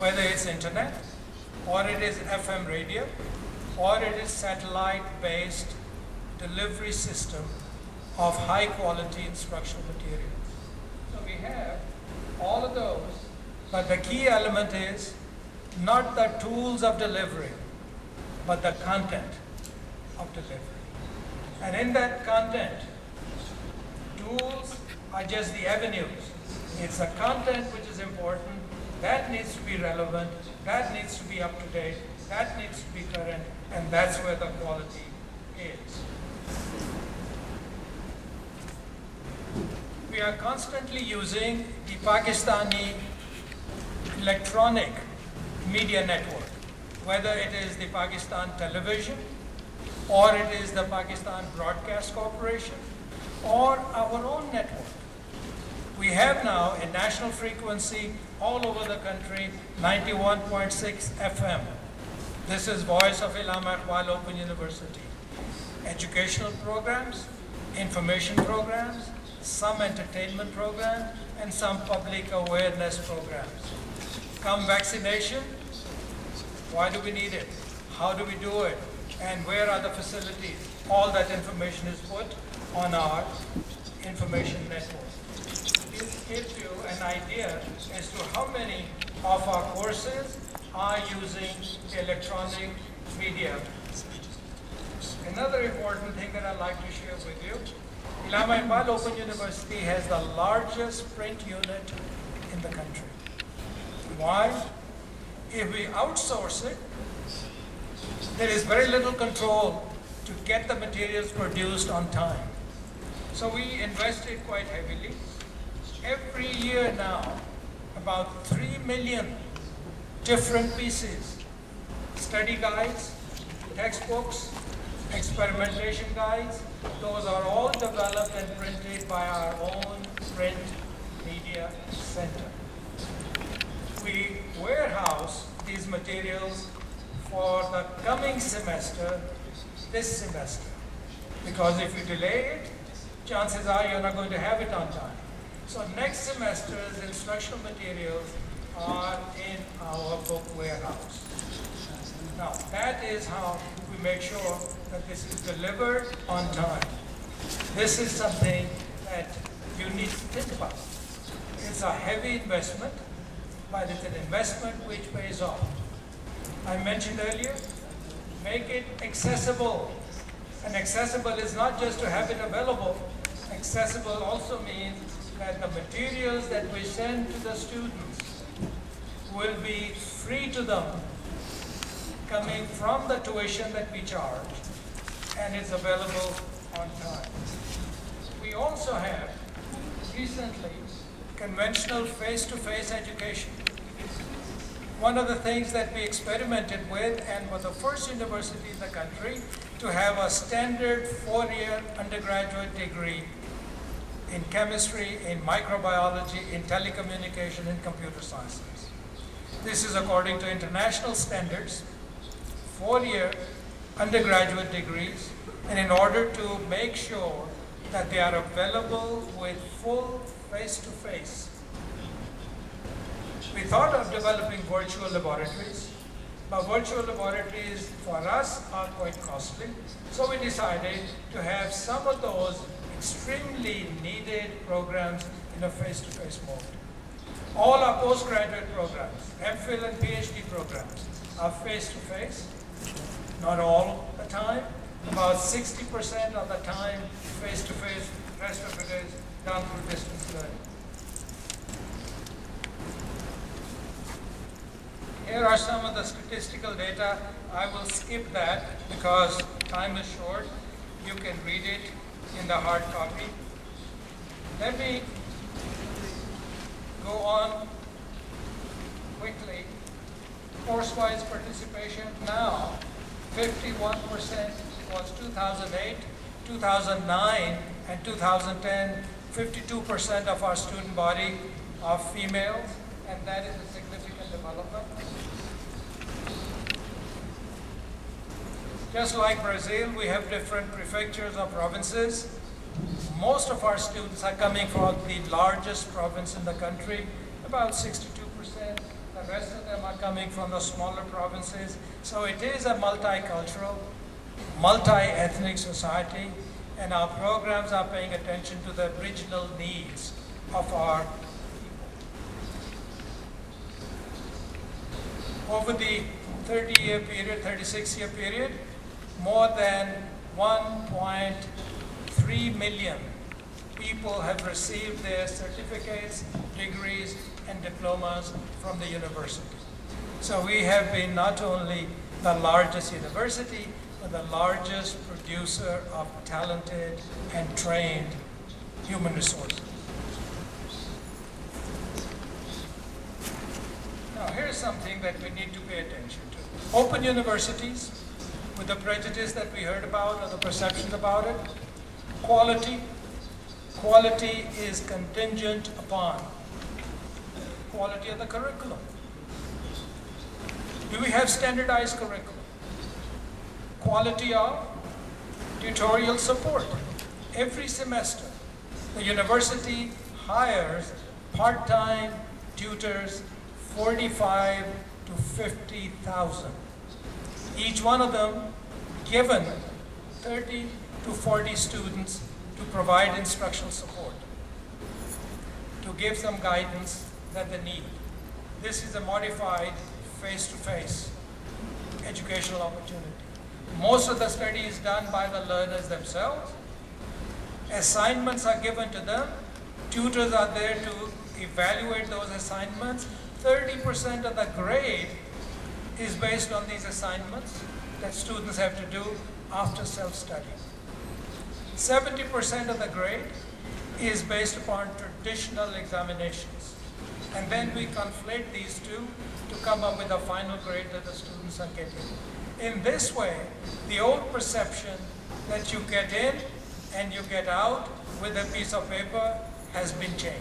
whether it's internet, or it is FM radio, or it is satellite-based delivery system of high-quality instructional materials. So we have all of those, but the key element is not the tools of delivery, but the content of delivery. And in that content, tools are just the avenues. It's the content which is important. That needs to be relevant, that needs to be up to date, that needs to be current, and that's where the quality is. We are constantly using the Pakistani electronic media network, whether it is the Pakistan Television, or it is the Pakistan Broadcast Corporation, or our own network. We have now a national frequency all over the country, 91.6 FM. This is Voice of Allama Igbal Open University. Educational programs, information programs, some entertainment programs, and some public awareness programs. Come vaccination, why do we need it? How do we do it? And where are the facilities? All that information is put on our information network. This gives you an idea as to how many of our courses are using electronic media. Another important thing that I'd like to share with you, Allama Igbal Open University has the largest print unit in the country. Why? If we outsource it, there is very little control to get the materials produced on time. So we invested quite heavily. Every year now, about 3 million different pieces, study guides, textbooks, experimentation guides, those are all developed and printed by our own print media center. We warehouse these materials for the coming semester, this semester, because if you delay it, chances are you're not going to have it on time. So next semester's instructional materials are in our book warehouse. Now that is how we make sure that this is delivered on time. This is something that you need to think about. It's a heavy investment, but it's an investment which pays off. I mentioned earlier, make it accessible. And accessible is not just to have it available. Accessible also means that the materials that we send to the students will be free to them, coming from the tuition that we charge, and it's available on time. We also have recently conventional face-to-face education. One of the things that we experimented with and were the first university in the country to have a standard 4-year undergraduate degree in chemistry, in microbiology, in telecommunication, and computer sciences. This is according to international standards, 4-year undergraduate degrees, and in order to make sure that they are available with full face-to-face. We thought of developing virtual laboratories, but virtual laboratories for us are quite costly, so we decided to have some of those extremely needed programs in a face-to-face mode. All our postgraduate programs, MPhil and PhD programs, are face-to-face, not all the time, about 60% of the time face-to-face, the rest of it is done through distance learning. Here are some of the statistical data. I will skip that because time is short. You can read it in the hard copy. Let me go on quickly. Course-wise participation now, 51% was 2008, 2009, and 2010, 52% of our student body are females, and that is a significant development. Just like Brazil, we have different prefectures or provinces. Most of our students are coming from the largest province in the country, about 62%. The the rest of them are coming from the smaller provinces. So it is a multicultural, multi-ethnic society, and our programs are paying attention to the regional needs of our people. Over the 30-year period, 36-year period, more than 1.3 million people have received their certificates, degrees, and diplomas from the university. So we have been not only the largest university, but the largest producer of talented and trained human resources. Now here's something that we need to pay attention to. Open universities, with the prejudice that we heard about or the perceptions about it, quality is contingent upon quality of the curriculum. Do we have standardized curriculum? Quality of tutorial support. Every semester, the university hires part-time tutors, 45 to 50,000. Each one of them given 30 to 40 students to provide instructional support, to give some guidance that they need. This is a modified face-to-face educational opportunity. Most of the study is done by the learners themselves. Assignments are given to them. Tutors are there to evaluate those assignments. 30% of the grade is based on these assignments that students have to do after self-study. 70% of the grade is based upon traditional examinations. And then we conflate these two to come up with a final grade that the students are getting. In this way, the old perception that you get in and you get out with a piece of paper has been changed.